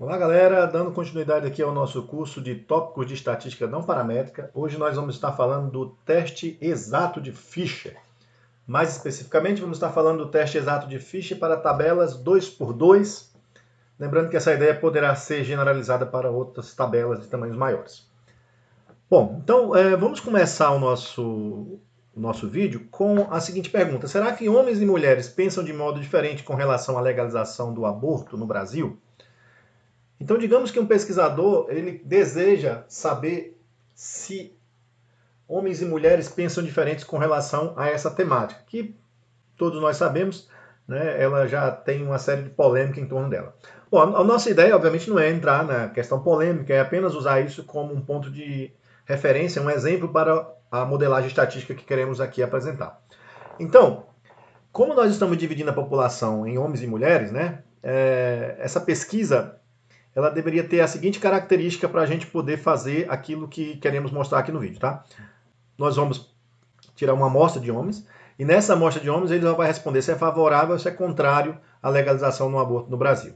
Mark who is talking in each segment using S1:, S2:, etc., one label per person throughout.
S1: Olá galera, dando continuidade aqui ao nosso curso de tópicos de estatística não paramétrica. Hoje nós vamos estar falando do teste exato de Fisher. Mais especificamente, vamos estar falando do teste exato de Fisher para tabelas 2x2. Lembrando que essa ideia poderá ser generalizada para outras tabelas de tamanhos maiores. Bom, então vamos começar o nosso vídeo com a seguinte pergunta. Será que homens e mulheres pensam de modo diferente com relação à legalização do aborto no Brasil? Então, digamos que um pesquisador ele deseja saber se homens e mulheres pensam diferentes com relação a essa temática, que todos nós sabemos, né, ela já tem uma série de polêmica em torno dela. Bom, a nossa ideia, obviamente, não é entrar na questão polêmica, é apenas usar isso como um ponto de referência, um exemplo para a modelagem estatística que queremos aqui apresentar. Então, como nós estamos dividindo a população em homens e mulheres, né, essa pesquisa ela deveria ter a seguinte característica para a gente poder fazer aquilo que queremos mostrar aqui no vídeo, tá? Nós vamos tirar uma amostra de homens, e nessa amostra de homens ele vai responder se é favorável ou se é contrário à legalização do aborto no Brasil.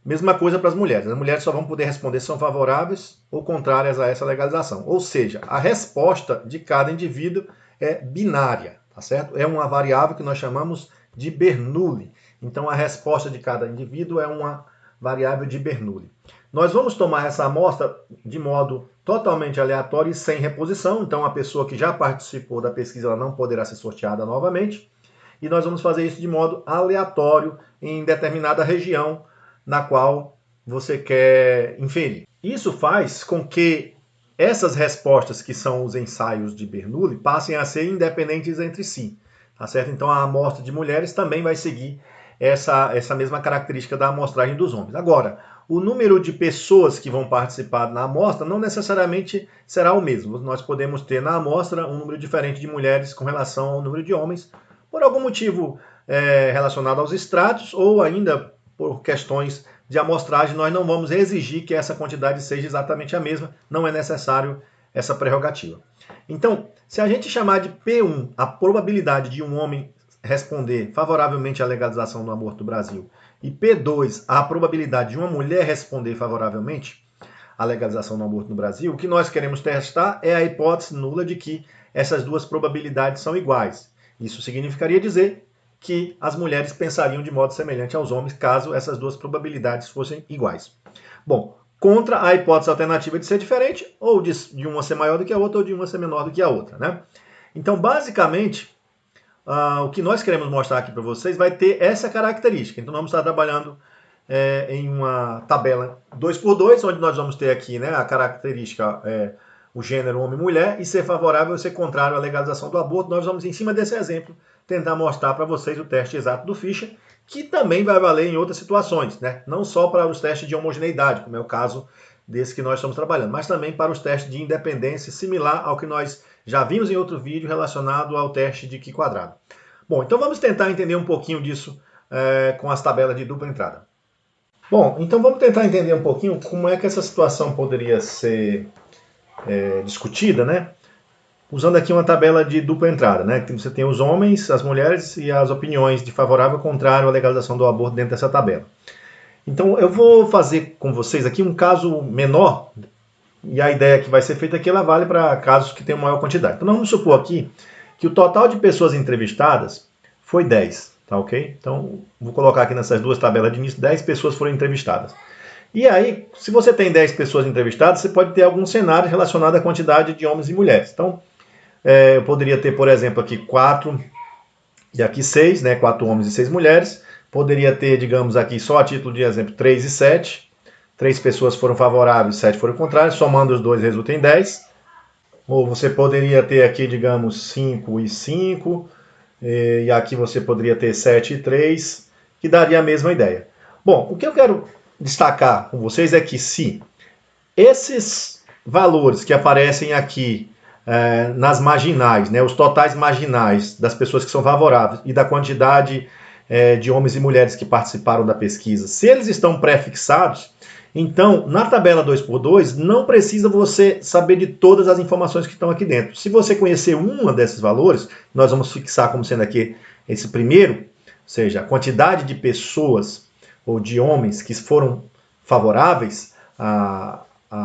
S1: Mesma coisa para as mulheres. As mulheres só vão poder responder se são favoráveis ou contrárias a essa legalização. Ou seja, a resposta de cada indivíduo é binária, tá certo? É uma variável que nós chamamos de Bernoulli. Então a resposta de cada indivíduo é uma variável de Bernoulli. Nós vamos tomar essa amostra de modo totalmente aleatório e sem reposição, então a pessoa que já participou da pesquisa ela não poderá ser sorteada novamente, e nós vamos fazer isso de modo aleatório em determinada região na qual você quer inferir. Isso faz com que essas respostas, que são os ensaios de Bernoulli, passem a ser independentes entre si, tá certo? Então a amostra de mulheres também vai seguir essa mesma característica da amostragem dos homens. Agora, o número de pessoas que vão participar na amostra não necessariamente será o mesmo. Nós podemos ter na amostra um número diferente de mulheres com relação ao número de homens, por algum motivo relacionado aos estratos ou ainda por questões de amostragem. Nós não vamos exigir que essa quantidade seja exatamente a mesma, não é necessário essa prerrogativa. Então, se a gente chamar de P1 a probabilidade de um homem responder favoravelmente à legalização do aborto no Brasil e P2 a probabilidade de uma mulher responder favoravelmente à legalização do aborto no Brasil, o que nós queremos testar é a hipótese nula de que essas duas probabilidades são iguais. Isso significaria dizer que as mulheres pensariam de modo semelhante aos homens caso essas duas probabilidades fossem iguais. Bom, contra a hipótese alternativa de ser diferente, ou de uma ser maior do que a outra, ou de uma ser menor do que a outra, né? Então, basicamente, o que nós queremos mostrar aqui para vocês vai ter essa característica. Então, vamos estar trabalhando em uma tabela 2x2, onde nós vamos ter aqui, né, a característica, o gênero homem e mulher, e ser favorável ou ser contrário à legalização do aborto. Nós vamos, em cima desse exemplo, tentar mostrar para vocês o teste exato do Fisher, que também vai valer em outras situações, né? Não só para os testes de homogeneidade, como é o caso desse que nós estamos trabalhando, mas também para os testes de independência, similar ao que nós já vimos em outro vídeo relacionado ao teste de Q². Bom, então vamos tentar entender um pouquinho disso com as tabelas de dupla entrada. Bom, então vamos tentar entender um pouquinho como é que essa situação poderia ser discutida, né? Usando aqui uma tabela de dupla entrada, né? Você tem os homens, as mulheres e as opiniões de favorável ou contrário à legalização do aborto dentro dessa tabela. Então eu vou fazer com vocês aqui um caso menor, e a ideia que vai ser feita aqui ela vale para casos que tenham maior quantidade. Então vamos supor aqui que o total de pessoas entrevistadas foi 10, tá ok? Então vou colocar aqui nessas duas tabelas de início, 10 pessoas foram entrevistadas. E aí, se você tem 10 pessoas entrevistadas, você pode ter algum cenário relacionado à quantidade de homens e mulheres. Então, eu poderia ter, por exemplo, aqui 4 e aqui 6, né? 4 homens e 6 mulheres. Poderia ter, digamos aqui, só a título de exemplo, 3 e 7. 3 pessoas foram favoráveis, 7 foram contrárias. Somando os dois resulta em 10. Ou você poderia ter aqui, digamos, 5 e 5. E aqui você poderia ter 7 e 3, que daria a mesma ideia. Bom, o que eu quero destacar com vocês é que se esses valores que aparecem aqui nas marginais, né, os totais marginais das pessoas que são favoráveis e da quantidade de homens e mulheres que participaram da pesquisa, se eles estão pré-fixados, então na tabela 2x2 não precisa você saber de todas as informações que estão aqui dentro. Se você conhecer uma desses valores, nós vamos fixar como sendo aqui esse primeiro, ou seja, a quantidade de pessoas ou de homens que foram favoráveis à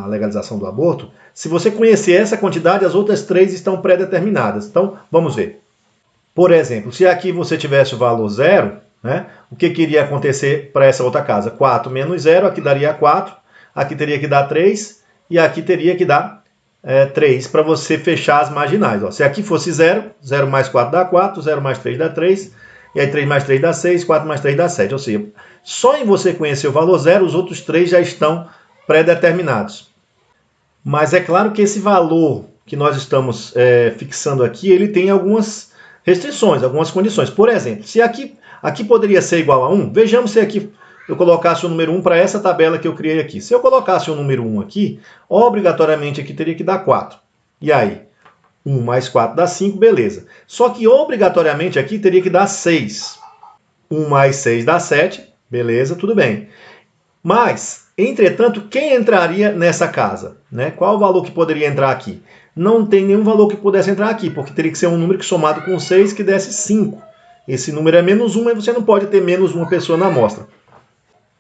S1: legalização do aborto, se você conhecer essa quantidade, as outras 3 estão pré-determinadas. Então, vamos ver. Por exemplo, se aqui você tivesse o valor 0, né, o que iria acontecer para essa outra casa? 4 menos 0, aqui daria 4, aqui teria que dar 3, e aqui teria que dar 3 para você fechar as marginais. Ó, se aqui fosse 0, 0 mais 4 dá 4, 0 mais 3 dá 3, e aí 3 mais 3 dá 6, 4 mais 3 dá 7. Ou seja, só em você conhecer o valor 0, os outros 3 já estão pré-determinados. Mas é claro que esse valor que nós estamos fixando aqui, ele tem algumas restrições, algumas condições. Por exemplo, se aqui poderia ser igual a 1, vejamos se aqui eu colocasse o número 1 para essa tabela que eu criei aqui. Se eu colocasse o número 1 aqui, obrigatoriamente aqui teria que dar 4. E aí? 1 mais 4 dá 5, beleza. Só que obrigatoriamente aqui teria que dar 6. 1 mais 6 dá 7, beleza, tudo bem. Mas, entretanto, quem entraria nessa casa? Né? Qual o valor que poderia entrar aqui? Não tem nenhum valor que pudesse entrar aqui, porque teria que ser um número que somado com 6 que desse 5. Esse número é menos 1, mas você não pode ter menos uma pessoa na amostra.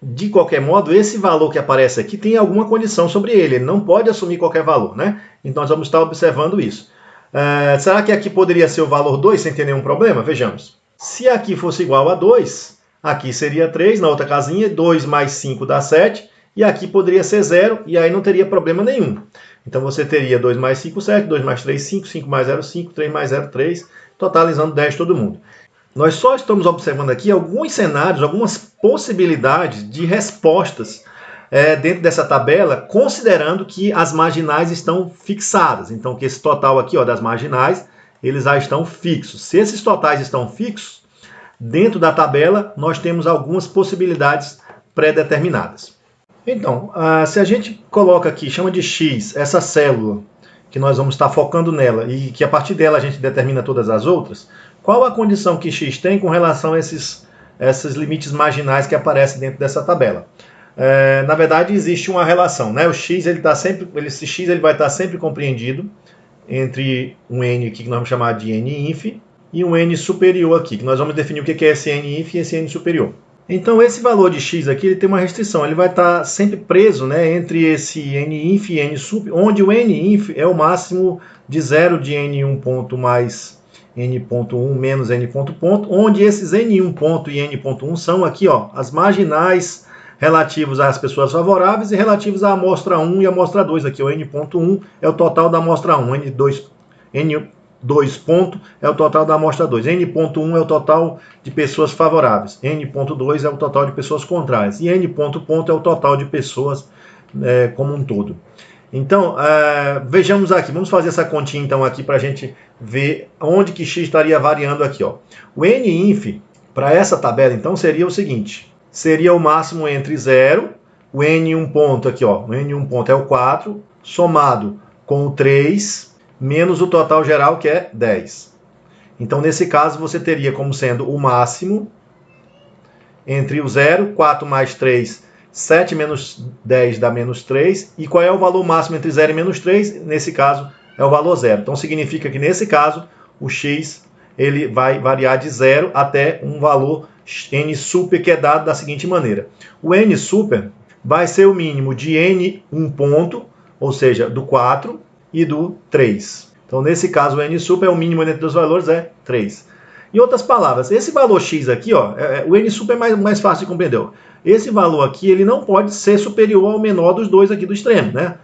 S1: De qualquer modo, esse valor que aparece aqui tem alguma condição sobre ele. Ele não pode assumir qualquer valor, né? Então, nós vamos estar observando isso. Será que aqui poderia ser o valor 2 sem ter nenhum problema? Vejamos. Se aqui fosse igual a 2, aqui seria 3, na outra casinha, 2 mais 5 dá 7, e aqui poderia ser 0, e aí não teria problema nenhum. Então, você teria 2 mais 5, 7, 2 mais 3, 5, 5 mais 0, 5, 3 mais 0, 3, totalizando 10 todo mundo. Nós só estamos observando aqui alguns cenários, algumas possibilidades de respostas dentro dessa tabela, considerando que as marginais estão fixadas. Então, que esse total aqui das marginais, eles já estão fixos. Se esses totais estão fixos, dentro da tabela, nós temos algumas possibilidades pré-determinadas. Então, se a gente coloca aqui, chama de X, essa célula, que nós vamos estar focando nela, e que a partir dela a gente determina todas as outras, qual a condição que X tem com relação a esses limites marginais que aparecem dentro dessa tabela? Na verdade, existe uma relação, né? O X, esse X vai estar sempre compreendido entre um N aqui que nós vamos chamar de N_inf e um N superior aqui, que nós vamos definir o que é esse N_inf e esse N superior. Então, esse valor de X aqui ele tem uma restrição, ele vai estar sempre preso, né, entre esse N_inf e N sup, onde o N_inf é o máximo de 0 de N1 ponto mais N.1 menos N ponto, onde esses N1 ponto e N.1 são aqui, as marginais relativos às pessoas favoráveis e relativos à amostra 1 e à amostra 2. Aqui o N.1 é o total da amostra 1, N2 ponto é o total da amostra 2, N.1 é o total de pessoas favoráveis, N.2 é o total de pessoas contrárias e N ponto é o total de pessoas como um todo. Então, vejamos aqui, vamos fazer essa continha então aqui para a gente ver onde que X estaria variando aqui. O N_inf para essa tabela então seria o seguinte, seria o máximo entre 0, o N1 ponto aqui, o N1 ponto é o 4, somado com o 3, menos o total geral que é 10. Então, nesse caso, você teria como sendo o máximo entre o 0, 4 mais 3, 7 menos 10 dá menos 3. E qual é o valor máximo entre 0 e menos 3? Nesse caso, é o valor 0. Então, significa que, nesse caso, o X ele vai variar de 0 até um valor N super, que é dado da seguinte maneira. O N super vai ser o mínimo de N1 ponto, ou seja, do 4 e do 3. Então, nesse caso, o N super é o mínimo entre os valores, é 3. Em outras palavras, esse valor X aqui, o N super é mais fácil de compreender. Esse valor aqui, ele não pode ser superior ao menor dos dois aqui do extremo, né?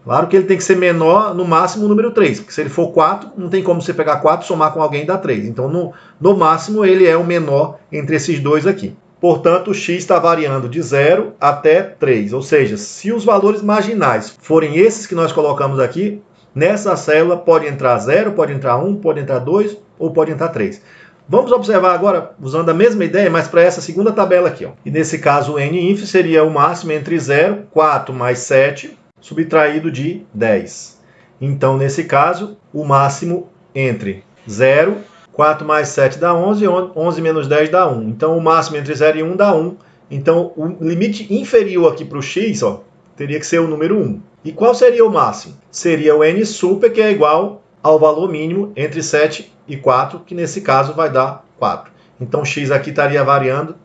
S1: Claro que ele tem que ser menor, no máximo, o número 3. Porque se ele for 4, não tem como você pegar 4 e somar com alguém e dar 3. Então, no máximo, ele é o menor entre esses dois aqui. Portanto, o X está variando de 0 até 3. Ou seja, se os valores marginais forem esses que nós colocamos aqui, nessa célula pode entrar 0, pode entrar 1, pode entrar 2 ou pode entrar 3. Vamos observar agora, usando a mesma ideia, mas para essa segunda tabela aqui. E nesse caso, o N_inf seria o máximo entre 0, 4 mais 7, subtraído de 10. Então, nesse caso, o máximo entre 0, 4 mais 7 dá 11, 11 menos 10 dá 1. Então, o máximo entre 0 e 1 dá 1. Então, o limite inferior aqui para o X, teria que ser o número 1. E qual seria o máximo? Seria o N super, que é igual ao valor mínimo entre 7 e 4, que nesse caso vai dar 4. Então, X aqui estaria variando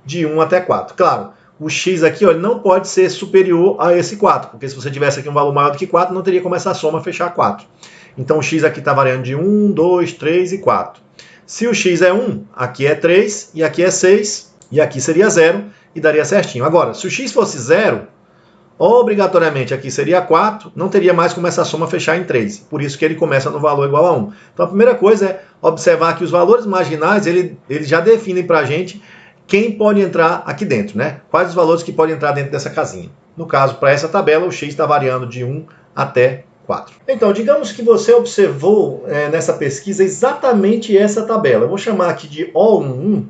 S1: de 1 até 4. Claro, o x aqui, ó, ele não pode ser superior a esse 4, porque se você tivesse aqui um valor maior do que 4, não teria como essa soma fechar 4. Então o x aqui está variando de 1, 2, 3 e 4. Se o x é 1, aqui é 3, e aqui é 6, e aqui seria 0, e daria certinho. Agora, se o x fosse 0, obrigatoriamente aqui seria 4, não teria mais como essa soma fechar em 3. Por isso que ele começa no valor igual a 1. Então a primeira coisa é observar que os valores marginais, eles já definem para a gente quem pode entrar aqui dentro, né? Quais os valores que podem entrar dentro dessa casinha. No caso, para essa tabela, o x está variando de 1 até 4. Então, digamos que você observou nessa pesquisa exatamente essa tabela. Eu vou chamar aqui de O11,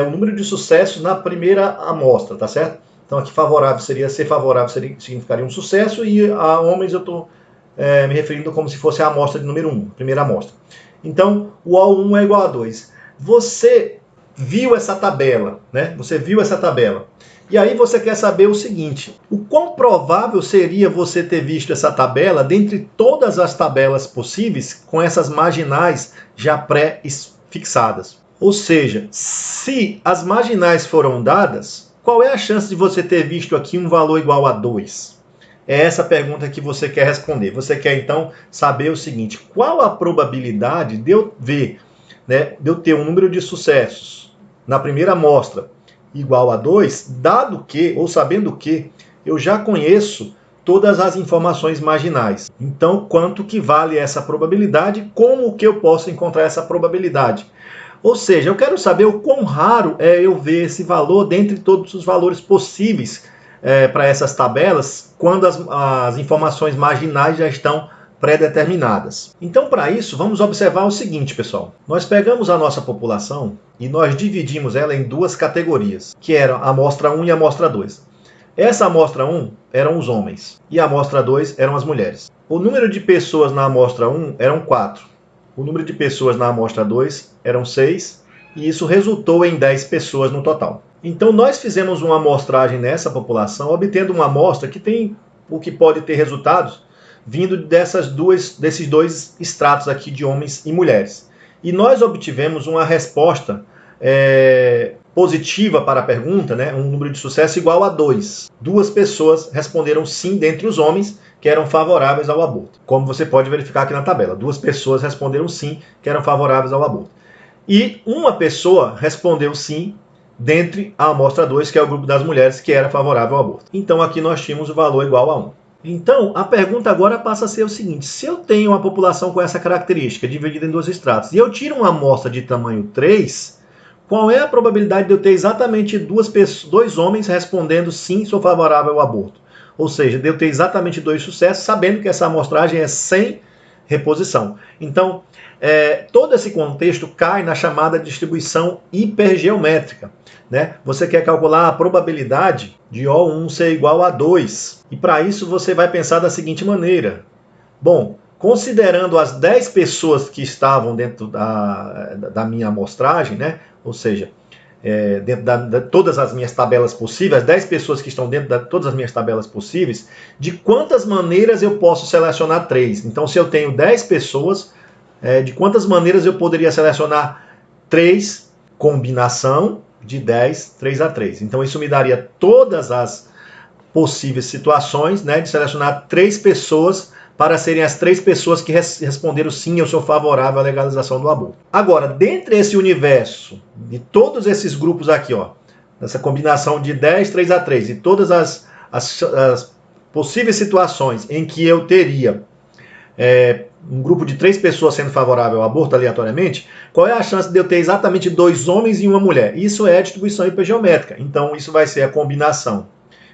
S1: o número de sucessos na primeira amostra, tá certo? Então, aqui favorável seria, ser favorável significaria um sucesso, e a homens eu estou me referindo como se fosse a amostra de número 1, primeira amostra. Então, o O1 é igual a 2. Você viu essa tabela, né? Você viu essa tabela. E aí você quer saber o seguinte: o quão provável seria você ter visto essa tabela dentre todas as tabelas possíveis com essas marginais já pré-fixadas? Ou seja, se as marginais foram dadas, qual é a chance de você ter visto aqui um valor igual a 2? É essa pergunta que você quer responder. Você quer, então, saber o seguinte: qual a probabilidade de eu ver, né, de eu ter um número de sucessos na primeira amostra igual a 2, dado que, ou sabendo que, eu já conheço todas as informações marginais. Então, quanto que vale essa probabilidade? Como que eu posso encontrar essa probabilidade? Ou seja, eu quero saber o quão raro é eu ver esse valor dentre todos os valores possíveis para essas tabelas, quando as informações marginais já estão pré-determinadas. Então, para isso, vamos observar o seguinte, pessoal. Nós pegamos a nossa população e nós dividimos ela em duas categorias, que eram a amostra 1 e a amostra 2. Essa amostra 1 eram os homens e a amostra 2 eram as mulheres. O número de pessoas na amostra 1 eram 4. O número de pessoas na amostra 2 eram 6, e isso resultou em 10 pessoas no total. Então, nós fizemos uma amostragem nessa população, obtendo uma amostra que tem o que pode ter resultados vindo desses dois estratos aqui de homens e mulheres. E nós obtivemos uma resposta positiva para a pergunta, né, um número de sucesso igual a 2. 2 pessoas responderam sim dentre os homens que eram favoráveis ao aborto. Como você pode verificar aqui na tabela, 2 pessoas responderam sim que eram favoráveis ao aborto. E uma pessoa respondeu sim dentre a amostra 2, que é o grupo das mulheres, que era favorável ao aborto. Então aqui nós tínhamos o valor igual a 1. Então, a pergunta agora passa a ser o seguinte: se eu tenho uma população com essa característica, dividida em 2 estratos, e eu tiro uma amostra de tamanho 3, qual é a probabilidade de eu ter exatamente 2 homens respondendo sim, sou favorável ao aborto? Ou seja, de eu ter exatamente 2 sucessos, sabendo que essa amostragem é sem reposição. Então, todo esse contexto cai na chamada distribuição hipergeométrica, né? Você quer calcular a probabilidade de O1 ser igual a 2. E para isso você vai pensar da seguinte maneira: bom, considerando as 10 pessoas que estavam dentro da minha amostragem, né? Ou seja, dentro de todas as minhas tabelas possíveis, as 10 pessoas que estão dentro de todas as minhas tabelas possíveis, de quantas maneiras eu posso selecionar 3? Então, se eu tenho 10 pessoas, de quantas maneiras eu poderia selecionar 3 combinação de 10, 3 a 3. Então, isso me daria todas as possíveis situações, né, de selecionar 3 pessoas para serem as 3 pessoas que responderam sim, eu sou favorável à legalização do aborto. Agora, dentre esse universo, de todos esses grupos aqui, ó, nessa combinação de 10, 3 a 3, e todas as possíveis situações em que eu teria um grupo de 3 pessoas sendo favorável ao aborto aleatoriamente, qual é a chance de eu ter exatamente 2 homens e uma mulher? Isso é a distribuição hipergeométrica. Então, isso vai ser a combinação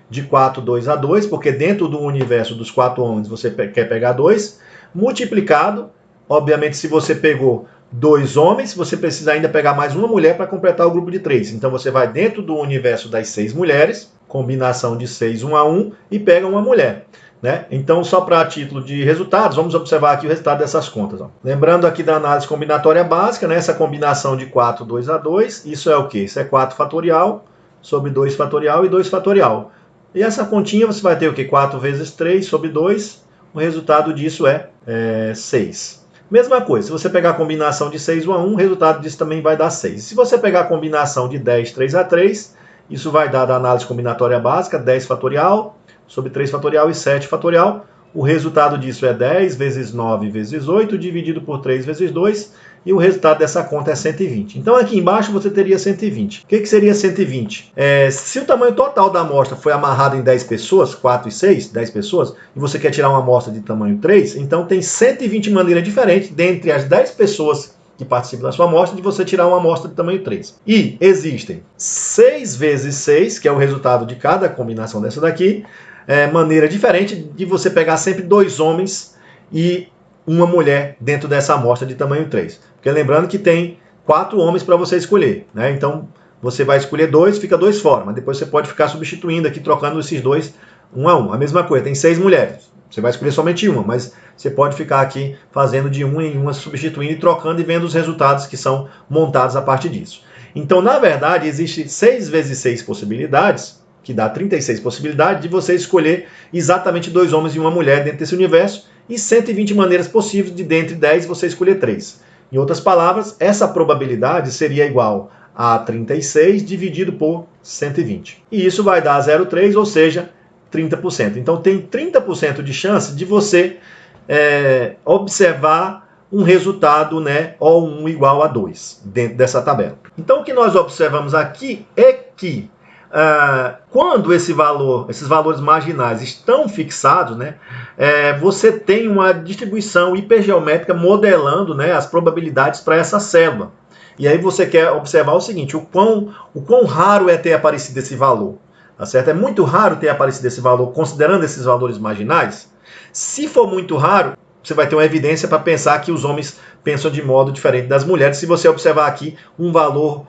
S1: de 4, 2 a 2, porque dentro do universo dos 4 homens você quer pegar 2, multiplicado, obviamente, se você pegou 2 homens, você precisa ainda pegar mais uma mulher para completar o grupo de 3. Então, você vai dentro do universo das 6 mulheres, combinação de 6, 1 a 1, e pega uma mulher. Né? Então, só para título de resultados, vamos observar aqui o resultado dessas contas. Ó. Lembrando aqui da análise combinatória básica, né? Essa combinação de 4, 2 a 2, isso é o quê? Isso é 4 fatorial sobre 2 fatorial e 2 fatorial. E essa continha você vai ter o quê? 4 vezes 3 sobre 2, o resultado disso é 6. Mesma coisa, se você pegar a combinação de 6, 1 a 1, o resultado disso também vai dar 6. Se você pegar a combinação de 10, 3 a 3, Isso vai dar da análise combinatória básica 10 fatorial sobre 3 fatorial e 7 fatorial. O resultado disso é 10 vezes 9 vezes 8 dividido por 3 vezes 2. E o resultado dessa conta é 120. Então aqui embaixo você teria 120. O que seria 120? Se o tamanho total da amostra foi amarrado em 10 pessoas, 4 e 6, 10 pessoas, e você quer tirar uma amostra de tamanho 3, então tem 120 maneiras diferentes dentre as 10 pessoas que participam da sua amostra de você tirar uma amostra de tamanho 3. E existem 6 vezes 6, que é o resultado de cada combinação dessa daqui, maneira diferente de você pegar sempre 2 homens e uma mulher dentro dessa amostra de tamanho 3. Porque lembrando que tem 4 homens para você escolher, né? Então você vai escolher 2, fica 2 fora, mas depois você pode ficar substituindo aqui, trocando esses 2 um a um. A mesma coisa, tem 6 mulheres. Você vai escolher somente uma, mas você pode ficar aqui fazendo de uma em uma, substituindo e trocando e vendo os resultados que são montados a partir disso. Então, na verdade, existe 6 vezes 6 possibilidades, que dá 36 possibilidades de você escolher exatamente 2 homens e uma mulher dentro desse universo, e 120 maneiras possíveis de dentre 10 você escolher 3. Em outras palavras, essa probabilidade seria igual a 36 dividido por 120. E isso vai dar 0,3, ou seja, 30%. Então tem 30% de chance de você observar um resultado, né, O1 igual a 2 dentro dessa tabela. Então o que nós observamos aqui é que quando esses valores marginais estão fixados, né, você tem uma distribuição hipergeométrica modelando, né, as probabilidades para essa célula. E aí você quer observar o seguinte, o quão raro é ter aparecido esse valor. Tá certo? É muito raro ter aparecido esse valor, considerando esses valores marginais. Se for muito raro, você vai ter uma evidência para pensar que os homens pensam de modo diferente das mulheres, se você observar aqui um valor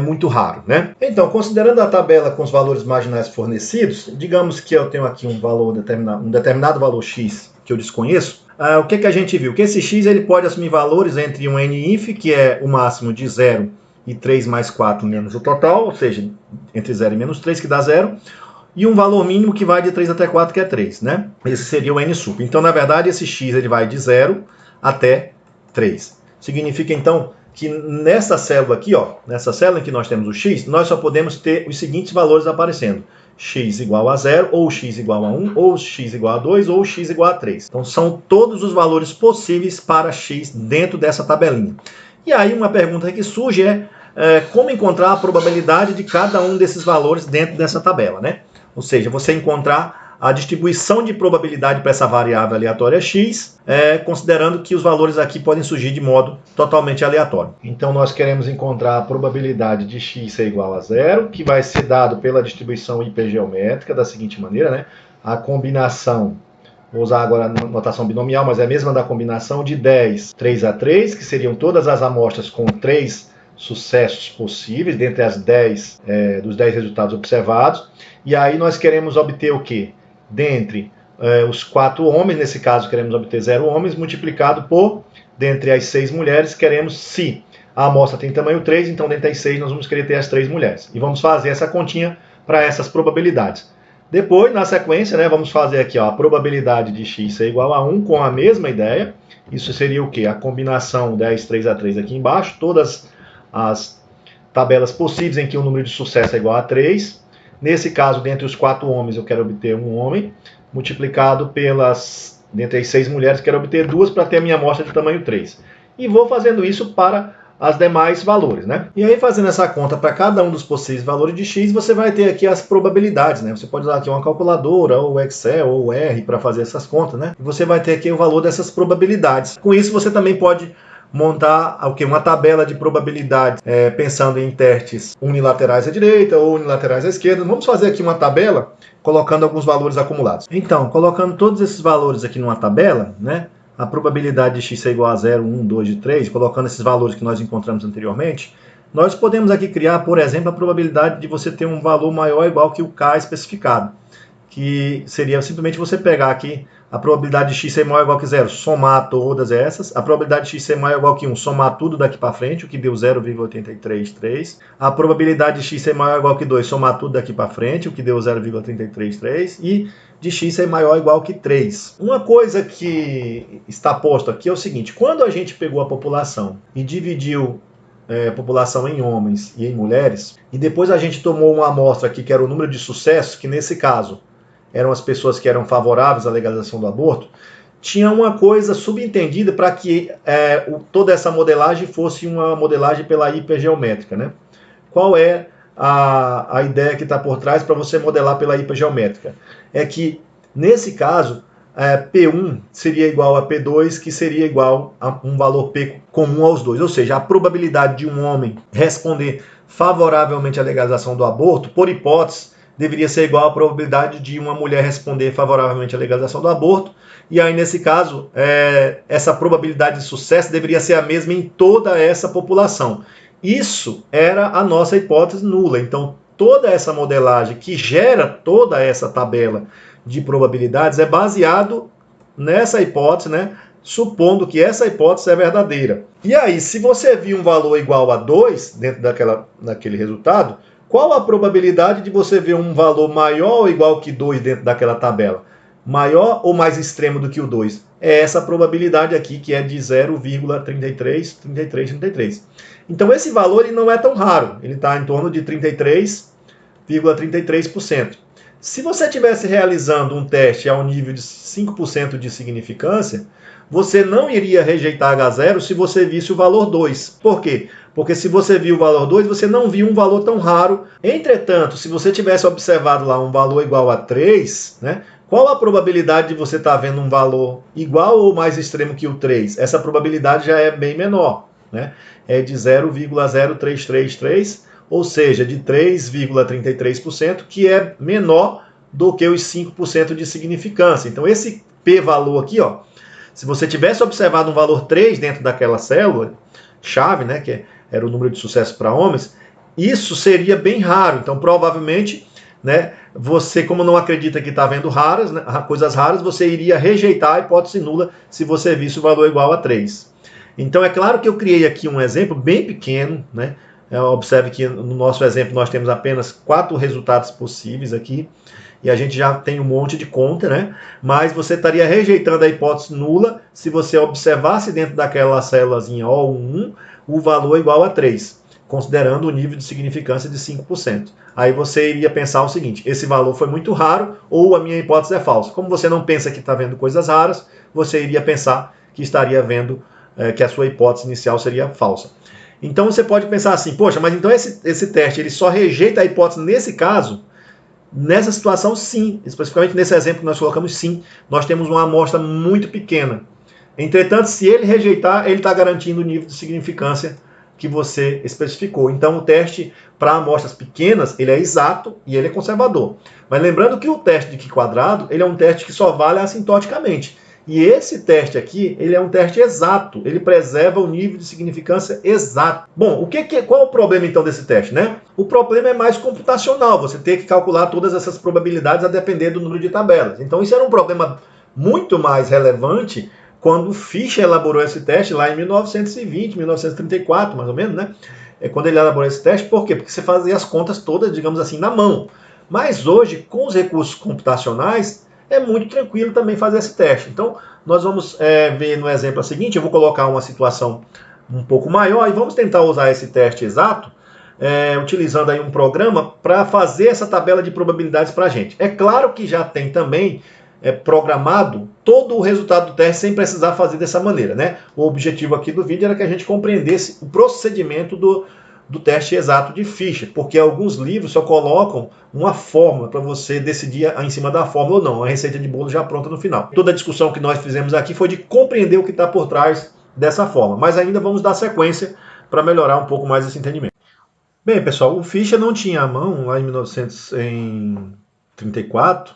S1: muito raro, né? Então, considerando a tabela com os valores marginais fornecidos, digamos que eu tenho aqui um determinado valor x que eu desconheço, o que a gente viu? Que esse x ele pode assumir valores entre um n-inf, que é o máximo de 0, e 3 mais 4 menos o total, ou seja, entre 0 e menos 3, que dá 0, e um valor mínimo que vai de 3 até 4, que é 3, né? Esse seria o n sup. Então, na verdade, esse x ele vai de 0 até 3. Significa, então, que nessa célula aqui, ó, nessa célula em que nós temos o x, nós só podemos ter os seguintes valores aparecendo. X igual a 0, ou x igual a 1, ou x igual a 2, ou x igual a 3. Então, são todos os valores possíveis para x dentro dessa tabelinha. E aí uma pergunta que surge como encontrar a probabilidade de cada um desses valores dentro dessa tabela, né? Ou seja, você encontrar a distribuição de probabilidade para essa variável aleatória x, considerando que os valores aqui podem surgir de modo totalmente aleatório. Então nós queremos encontrar a probabilidade de x ser igual a 0, que vai ser dado pela distribuição hipergeométrica da seguinte maneira, né? A combinação, vou usar agora a notação binomial, mas é a mesma da combinação de 10, 3 a 3, que seriam todas as amostras com 3 sucessos possíveis, dentre as 10, dos 10 resultados observados. E aí nós queremos obter o quê? Dentre os 4 homens, nesse caso queremos obter 0 homens, multiplicado por, dentre as 6 mulheres, queremos, se a amostra tem tamanho 3, então dentre as 6 nós vamos querer ter as 3 mulheres. E vamos fazer essa continha para essas probabilidades. Depois, na sequência, né, vamos fazer aqui ó, a probabilidade de x ser igual a 1 com a mesma ideia. Isso seria o quê? A combinação 10, 3 a 3 aqui embaixo, todas as tabelas possíveis em que o número de sucesso é igual a 3. Nesse caso, dentre os 4 homens, eu quero obter um homem, multiplicado dentre as 6 mulheres, quero obter 2 para ter a minha amostra de tamanho 3. E vou fazendo isso para as demais valores, né? E aí, fazendo essa conta para cada um dos possíveis valores de x, você vai ter aqui as probabilidades, né? Você pode usar aqui uma calculadora, ou Excel, ou R, para fazer essas contas, né? E você vai ter aqui o valor dessas probabilidades. Com isso, você também pode montar uma tabela de probabilidades, pensando em testes unilaterais à direita ou unilaterais à esquerda. Vamos fazer aqui uma tabela colocando alguns valores acumulados. Então, colocando todos esses valores aqui numa tabela, né? A probabilidade de x ser igual a 0, 1, 2 e 3, colocando esses valores que nós encontramos anteriormente, nós podemos aqui criar, por exemplo, a probabilidade de você ter um valor maior ou igual que o k especificado, que seria simplesmente você pegar aqui a probabilidade de x ser maior ou igual que 0, somar todas essas, a probabilidade de x ser maior ou igual que 1, somar tudo daqui para frente, o que deu 0,833, a probabilidade de x ser maior ou igual que 2, somar tudo daqui para frente, o que deu 0,333, e de x ser maior ou igual que 3. Uma coisa que está posto aqui é o seguinte, quando a gente pegou a população e dividiu população em homens e em mulheres, e depois a gente tomou uma amostra aqui que era o número de sucessos, que nesse caso eram as pessoas que eram favoráveis à legalização do aborto, tinha uma coisa subentendida para que toda essa modelagem fosse uma modelagem pela hipergeométrica, né? Qual é a ideia que está por trás para você modelar pela hipergeométrica? É que, nesse caso, P1 seria igual a P2, que seria igual a um valor P comum aos dois. Ou seja, a probabilidade de um homem responder favoravelmente à legalização do aborto, por hipótese, deveria ser igual à probabilidade de uma mulher responder favoravelmente à legalização do aborto. E aí, nesse caso, essa probabilidade de sucesso deveria ser a mesma em toda essa população. Isso era a nossa hipótese nula. Então, toda essa modelagem que gera toda essa tabela de probabilidades é baseado nessa hipótese, né? Supondo que essa hipótese é verdadeira. E aí, se você viu um valor igual a 2 dentro daquele resultado, qual a probabilidade de você ver um valor maior ou igual que 2 dentro daquela tabela? Maior ou mais extremo do que o 2? É essa probabilidade aqui, que é de 0,333333. Então, esse valor ele não é tão raro. Ele está em torno de 33,33%. Se você estivesse realizando um teste ao nível de 5% de significância, você não iria rejeitar H0 se você visse o valor 2. Por quê? Porque se você viu o valor 2, você não viu um valor tão raro. Entretanto, se você tivesse observado lá um valor igual a 3, né, qual a probabilidade de você estar vendo um valor igual ou mais extremo que o 3? Essa probabilidade já é bem menor, né? É de 0,0333, ou seja, de 3,33%, que é menor do que os 5% de significância. Então, esse p-valor aqui, ó, se você tivesse observado um valor 3 dentro daquela célula chave, né, que era o número de sucesso para homens, isso seria bem raro. Então, provavelmente, né, você, como não acredita que está vendo raras, né, coisas raras, você iria rejeitar a hipótese nula se você visse o valor igual a 3. Então, é claro que eu criei aqui um exemplo bem pequeno, né? Observe que no nosso exemplo nós temos apenas 4 resultados possíveis aqui, e a gente já tem um monte de conta, né? Mas você estaria rejeitando a hipótese nula se você observasse dentro daquela célulazinha O1 o valor igual a 3, considerando o nível de significância de 5%. Aí você iria pensar o seguinte: esse valor foi muito raro ou a minha hipótese é falsa. Como você não pensa que está vendo coisas raras, você iria pensar que estaria vendo que a sua hipótese inicial seria falsa. Então você pode pensar assim: poxa, mas então esse teste ele só rejeita a hipótese nesse caso? Nessa situação, sim. Especificamente nesse exemplo que nós colocamos, sim. Nós temos uma amostra muito pequena. Entretanto, se ele rejeitar, ele está garantindo o nível de significância que você especificou. Então, o teste para amostras pequenas, ele é exato e ele é conservador. Mas lembrando que o teste de Q quadrado, ele é um teste que só vale assintoticamente. E esse teste aqui, ele é um teste exato, ele preserva o nível de significância exato. Bom, qual é o problema então desse teste, né? O problema é mais computacional, você tem que calcular todas essas probabilidades a depender do número de tabelas. Então isso era um problema muito mais relevante quando o Fischer elaborou esse teste lá em 1920, 1934, mais ou menos, né? Quando ele elaborou esse teste, por quê? Porque você fazia as contas todas, digamos assim, na mão. Mas hoje, com os recursos computacionais, é muito tranquilo também fazer esse teste. Então, nós vamos ver no exemplo seguinte, eu vou colocar uma situação um pouco maior e vamos tentar usar esse teste exato, utilizando aí um programa para fazer essa tabela de probabilidades para a gente. É claro que já tem também programado todo o resultado do teste sem precisar fazer dessa maneira, né? O objetivo aqui do vídeo era que a gente compreendesse o procedimento do teste exato de Fischer, porque alguns livros só colocam uma fórmula para você decidir em cima da fórmula ou não, a receita de bolo já pronta no final. Toda a discussão que nós fizemos aqui foi de compreender o que está por trás dessa fórmula, mas ainda vamos dar sequência para melhorar um pouco mais esse entendimento. Bem, pessoal, o Fischer não tinha à mão, lá em 1934,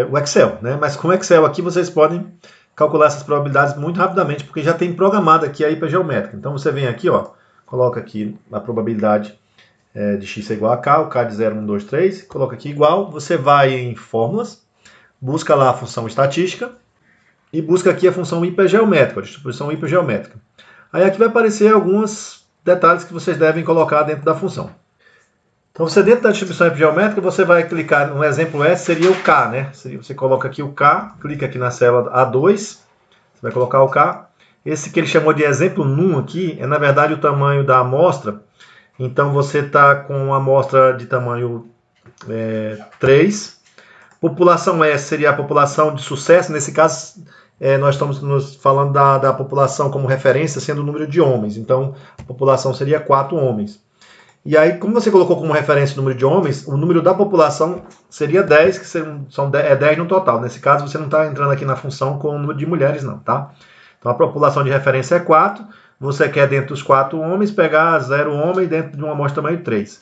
S1: o Excel, né? Mas com o Excel aqui vocês podem calcular essas probabilidades muito rapidamente, porque já tem programado aqui a hipergeométrica. Então você vem aqui, ó, coloca aqui a probabilidade de x é igual a k, o k de 0, 1, 2, 3, coloca aqui igual, você vai em fórmulas, busca lá a função estatística e busca aqui a função hipergeométrica, a distribuição hipergeométrica. Aí aqui vai aparecer alguns detalhes que vocês devem colocar dentro da função. Então você dentro da distribuição hipergeométrica, você vai clicar, no exemplo S seria o k, né? Você coloca aqui o k, clica aqui na célula A2, você vai colocar o k, Esse que ele chamou de exemplo num aqui é, na verdade, o tamanho da amostra. Então, você está com uma amostra de tamanho 3. População S seria a população de sucesso. Nesse caso, nós estamos falando da população como referência, sendo o número de homens. Então, a população seria 4 homens. E aí, como você colocou como referência o número de homens, o número da população seria 10, que é 10 no total. Nesse caso, você não está entrando aqui na função com o número de mulheres, não, tá? Então, a população de referência é 4. Você quer, dentro dos 4 homens, pegar 0 homem dentro de uma amostra tamanho 3.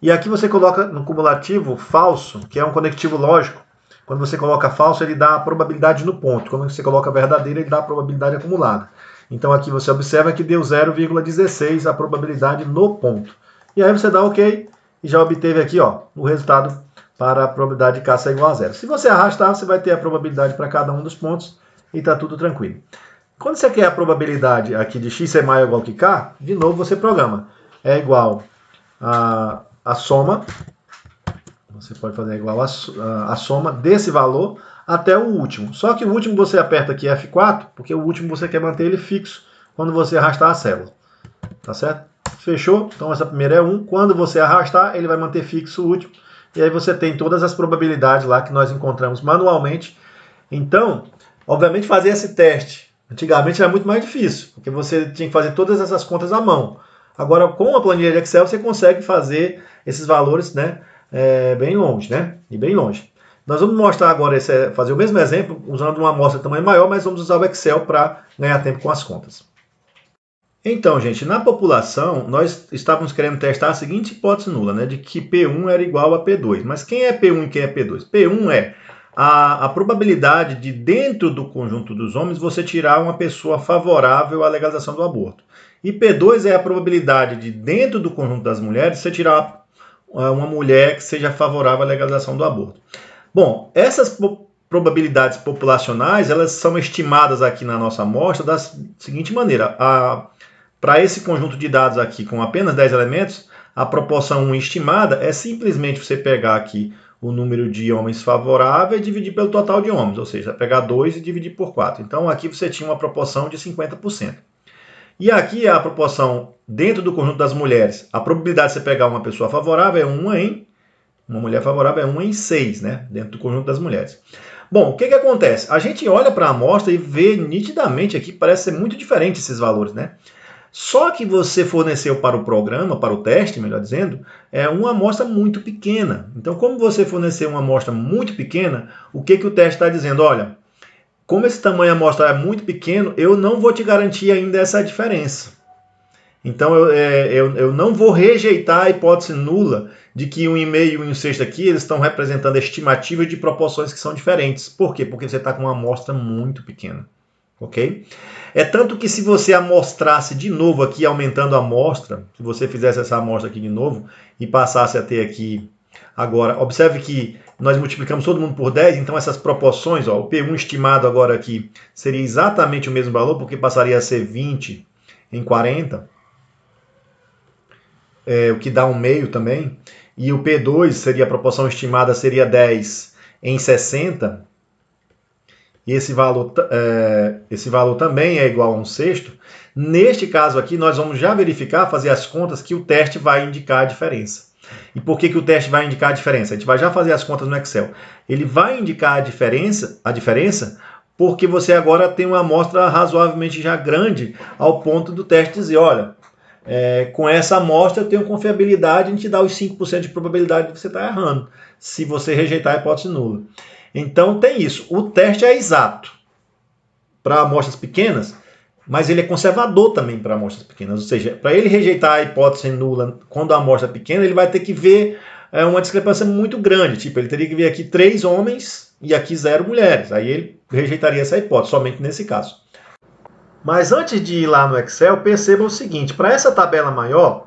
S1: E aqui você coloca no cumulativo falso, que é um conectivo lógico. Quando você coloca falso, ele dá a probabilidade no ponto. Quando você coloca verdadeiro, ele dá a probabilidade acumulada. Então, aqui você observa que deu 0,16 a probabilidade no ponto. E aí você dá OK e já obteve aqui o resultado para a probabilidade de K ser igual a 0. Se você arrastar, você vai ter a probabilidade para cada um dos pontos e está tudo tranquilo. Quando você quer a probabilidade aqui de x ser maior ou igual que k, de novo você programa. É igual a soma, você pode fazer igual a soma desse valor até o último. Só que o último você aperta aqui F4, porque o último você quer manter ele fixo quando você arrastar a célula. Tá certo? Fechou? Então essa primeira é 1. Quando você arrastar, ele vai manter fixo o último. E aí você tem todas as probabilidades lá que nós encontramos manualmente. Então, obviamente fazer esse teste antigamente era muito mais difícil, porque você tinha que fazer todas essas contas à mão. Agora, com a planilha de Excel, você consegue fazer esses valores, né, bem longe, né? E bem longe. Nós vamos mostrar agora, fazer o mesmo exemplo, usando uma amostra de tamanho maior, mas vamos usar o Excel para ganhar tempo com as contas. Então, gente, na população, nós estávamos querendo testar a seguinte hipótese nula, né, de que P1 era igual a P2. Mas quem é P1 e quem é P2? P1 é a probabilidade de, dentro do conjunto dos homens, você tirar uma pessoa favorável à legalização do aborto. E P2 é a probabilidade de, dentro do conjunto das mulheres, você tirar uma mulher que seja favorável à legalização do aborto. Bom, essas probabilidades populacionais, elas são estimadas aqui na nossa amostra da seguinte maneira. Para esse conjunto de dados aqui com apenas 10 elementos, a proporção 1 estimada é simplesmente você pegar aqui o número de homens favorável e dividir pelo total de homens, ou seja, pegar 2 e dividir por 4. Então aqui você tinha uma proporção de 50%. E aqui a proporção dentro do conjunto das mulheres, a probabilidade de você pegar uma pessoa favorável é uma mulher favorável é 1 em 6, né, dentro do conjunto das mulheres. Bom, o que acontece? A gente olha para a amostra e vê nitidamente aqui, parece ser muito diferente esses valores, né? Só que você forneceu para o programa, para o teste, melhor dizendo, uma amostra muito pequena. Então, como você forneceu uma amostra muito pequena, o que o teste está dizendo? Olha, como esse tamanho da amostra é muito pequeno, eu não vou te garantir ainda essa diferença. Então, eu não vou rejeitar a hipótese nula de que 1,5 e 1 sexto aqui eles estão representando estimativas de proporções que são diferentes. Por quê? Porque você está com uma amostra muito pequena. Ok? É tanto que se você amostrasse de novo aqui, aumentando a amostra, se você fizesse essa amostra aqui de novo e passasse a ter aqui agora, observe que nós multiplicamos todo mundo por 10, então essas proporções, o P1 estimado agora aqui seria exatamente o mesmo valor, porque passaria a ser 20 em 40, o que dá 1/2 também, e o P2 seria a proporção estimada seria 10 em 60, e esse valor também é igual a 1 sexto. Neste caso aqui, nós vamos já verificar, fazer as contas, que o teste vai indicar a diferença. E por que o teste vai indicar a diferença? A gente vai já fazer as contas no Excel. Ele vai indicar a diferença porque você agora tem uma amostra razoavelmente já grande, ao ponto do teste dizer, olha, com essa amostra eu tenho confiabilidade em te dar os 5% de probabilidade de você estar errando, se você rejeitar a hipótese nula. Então tem isso. O teste é exato para amostras pequenas, mas ele é conservador também para amostras pequenas. Ou seja, para ele rejeitar a hipótese nula quando a amostra é pequena, ele vai ter que ver uma discrepância muito grande. Tipo, ele teria que ver aqui 3 homens e aqui 0 mulheres. Aí ele rejeitaria essa hipótese, somente nesse caso. Mas antes de ir lá no Excel, perceba o seguinte. Para essa tabela maior,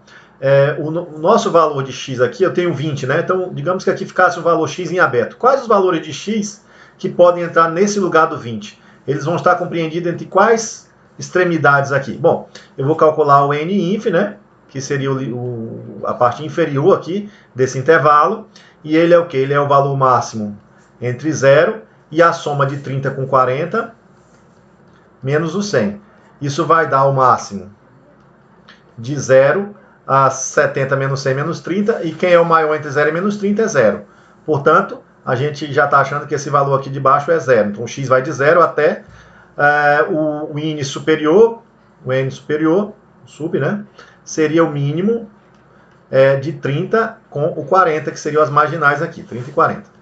S1: o nosso valor de x aqui, eu tenho 20, né? Então, digamos que aqui ficasse o valor x em aberto. Quais os valores de x que podem entrar nesse lugar do 20? Eles vão estar compreendidos entre quais extremidades aqui? Bom, eu vou calcular o n_inf, né? Que seria a parte inferior aqui desse intervalo. E ele é o quê? Ele é o valor máximo entre 0 e a soma de 30 com 40 menos o 100. Isso vai dar o máximo de 0 a 70 menos 100 menos 30, e quem é o maior entre 0 e menos 30 é 0. Portanto, a gente já está achando que esse valor aqui de baixo é 0. Então, o x vai de 0 até o n superior, sub, né, seria o mínimo de 30 com o 40, que seriam as marginais aqui, 30 e 40.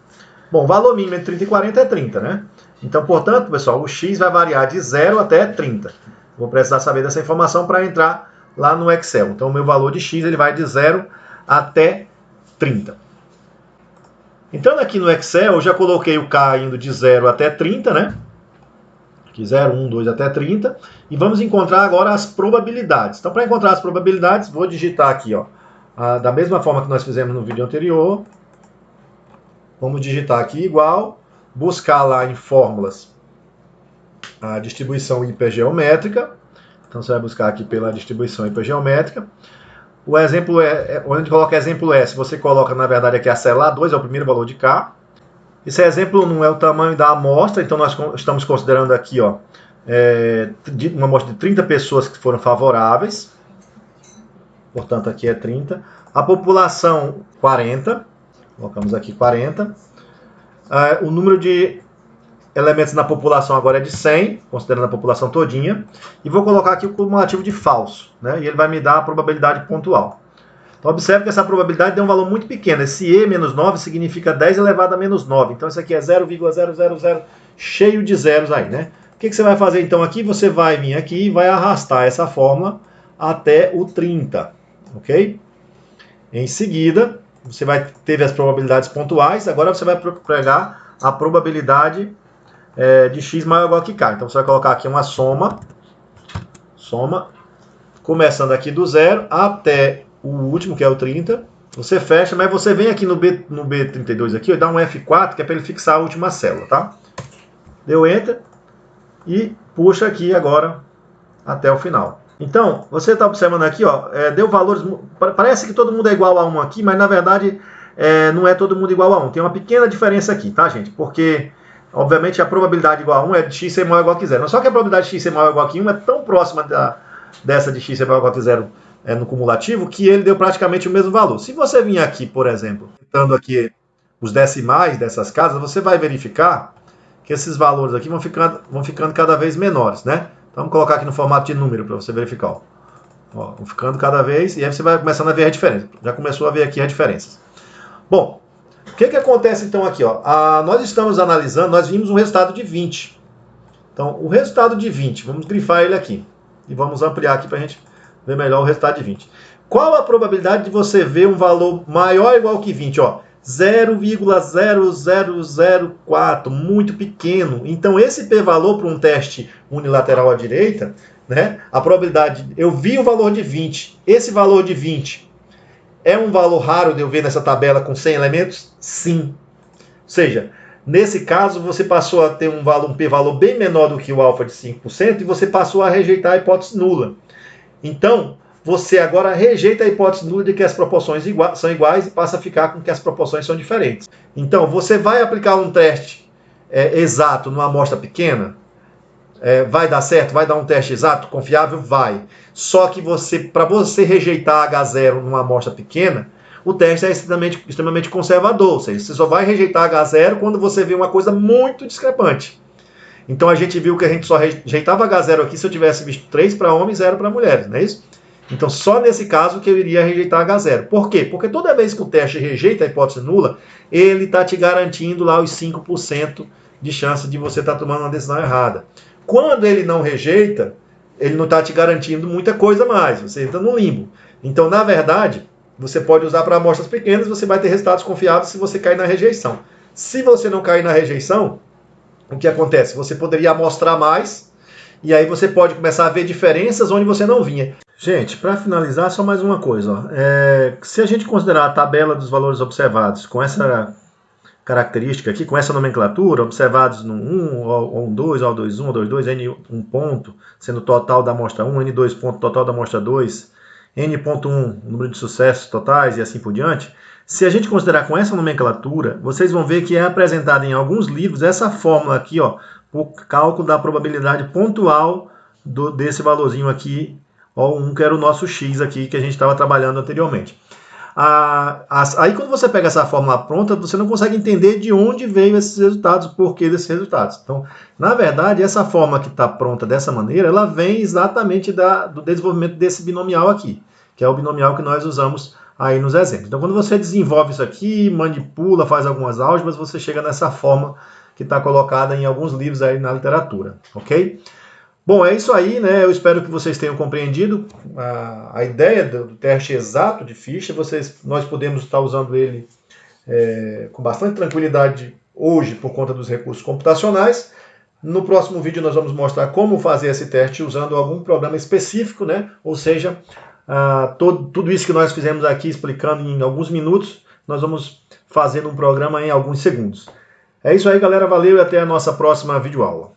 S1: Bom, o valor mínimo entre 30 e 40 é 30, né? Então, portanto, pessoal, o x vai variar de 0 até 30. Vou precisar saber dessa informação para entrar lá no Excel. Então, o meu valor de x ele vai de 0 até 30. Então, aqui no Excel, eu já coloquei o k indo de 0 até 30, né? Aqui 0, 1, 2 até 30. E vamos encontrar agora as probabilidades. Então, para encontrar as probabilidades, vou digitar aqui, ó, da mesma forma que nós fizemos no vídeo anterior. Vamos digitar aqui igual, buscar lá em fórmulas a distribuição hipergeométrica. Então você vai buscar aqui pela distribuição hipergeométrica. O exemplo onde a gente coloca exemplo S, você coloca na verdade aqui a célula A2, é o primeiro valor de K. Esse exemplo 1 é o tamanho da amostra, então nós estamos considerando aqui ó, uma amostra de 30 pessoas que foram favoráveis. Portanto aqui é 30. A população 40. Colocamos aqui 40. O número de elementos na população agora é de 100, considerando a população todinha. E vou colocar aqui o cumulativo de falso, né? E ele vai me dar a probabilidade pontual. Então observe que essa probabilidade tem um valor muito pequeno. Esse E menos 9 significa 10 elevado a menos 9. Então isso aqui é 0,000, cheio de zeros aí, né? O que você vai fazer então aqui? Você vai vir aqui e vai arrastar essa fórmula até o 30, ok? Em seguida, você teve as probabilidades pontuais, agora você vai pegar a probabilidade de x maior ou igual que k. Então você vai colocar aqui uma soma, começando aqui do 0 até o último, que é o 30. Você fecha, mas você vem aqui no B32 aqui, dá um F4, que é para ele fixar a última célula, tá? Deu Enter e puxa aqui agora até o final. Então, você está observando aqui, ó, deu valores, parece que todo mundo é igual a 1 aqui, mas na verdade não é todo mundo igual a 1. Tem uma pequena diferença aqui, tá, gente? Porque, obviamente, a probabilidade igual a 1 é de x ser maior ou igual que 0. Só que a probabilidade de x ser maior ou igual que 1 é tão próxima dessa de x ser maior ou igual que 0 no cumulativo, que ele deu praticamente o mesmo valor. Se você vir aqui, por exemplo, tentando aqui os decimais dessas casas, você vai verificar que esses valores aqui vão ficando cada vez menores, né? Vamos colocar aqui no formato de número para você verificar. Ó, vão ficando cada vez, e aí você vai começando a ver a diferença. Já começou a ver aqui as diferenças. Bom, o que acontece então aqui? Ó? Nós estamos analisando, nós vimos um resultado de 20. Então, o resultado de 20, vamos grifar ele aqui. E vamos ampliar aqui para a gente ver melhor o resultado de 20. Qual a probabilidade de você ver um valor maior ou igual que 20? Ó, 0,0004, muito pequeno. Então, esse p-valor para um teste unilateral à direita, né, a probabilidade, eu vi o valor de 20, esse valor de 20 é um valor raro de eu ver nessa tabela com 100 elementos? Sim. Ou seja, nesse caso, você passou a ter um p-valor bem menor do que o alfa de 5% e você passou a rejeitar a hipótese nula. Então, você agora rejeita a hipótese nula de que as proporções são iguais e passa a ficar com que as proporções são diferentes. Então, você vai aplicar um teste exato numa amostra pequena? Vai dar certo? Vai dar um teste exato, confiável? Vai. Só que para você rejeitar H0 numa amostra pequena, o teste é extremamente conservador. Ou seja, você só vai rejeitar H0 quando você vê uma coisa muito discrepante. Então, a gente viu que a gente só rejeitava H0 aqui se eu tivesse visto 3 para homens e 0 para mulheres, não é isso? Então, só nesse caso que eu iria rejeitar H0. Por quê? Porque toda vez que o teste rejeita a hipótese nula, ele está te garantindo lá os 5% de chance de você estar tomando uma decisão errada. Quando ele não rejeita, ele não está te garantindo muita coisa mais. Você entra no limbo. Então, na verdade, você pode usar para amostras pequenas, você vai ter resultados confiáveis se você cair na rejeição. Se você não cair na rejeição, o que acontece? Você poderia amostrar mais, e aí você pode começar a ver diferenças onde você não vinha. Gente, para finalizar, só mais uma coisa. Ó. Se a gente considerar a tabela dos valores observados com essa característica aqui, com essa nomenclatura, observados no 1, O1, 2, O2, 1, O2, 2, N1 ponto, sendo o total da amostra 1, N2 ponto, total da amostra 2, N.1, número de sucessos totais e assim por diante, se a gente considerar com essa nomenclatura, vocês vão ver que é apresentada em alguns livros essa fórmula aqui, ó, o cálculo da probabilidade pontual desse valorzinho aqui, O1, que era o nosso x aqui que a gente estava trabalhando anteriormente. Aí quando você pega essa fórmula pronta, você não consegue entender de onde veio esses resultados, o porquê desses resultados. Então, na verdade, essa fórmula que está pronta dessa maneira, ela vem exatamente do desenvolvimento desse binomial aqui, que é o binomial que nós usamos aí nos exemplos. Então, quando você desenvolve isso aqui, manipula, faz algumas álgebras, você chega nessa forma que está colocada em alguns livros aí na literatura, ok? Bom, é isso aí, né? Eu espero que vocês tenham compreendido a ideia do teste exato de Fischer. Nós podemos estar usando ele com bastante tranquilidade hoje por conta dos recursos computacionais. No próximo vídeo nós vamos mostrar como fazer esse teste usando algum programa específico, né? Ou seja, tudo isso que nós fizemos aqui explicando em alguns minutos, nós vamos fazer num programa em alguns segundos. É isso aí, galera. Valeu e até a nossa próxima videoaula.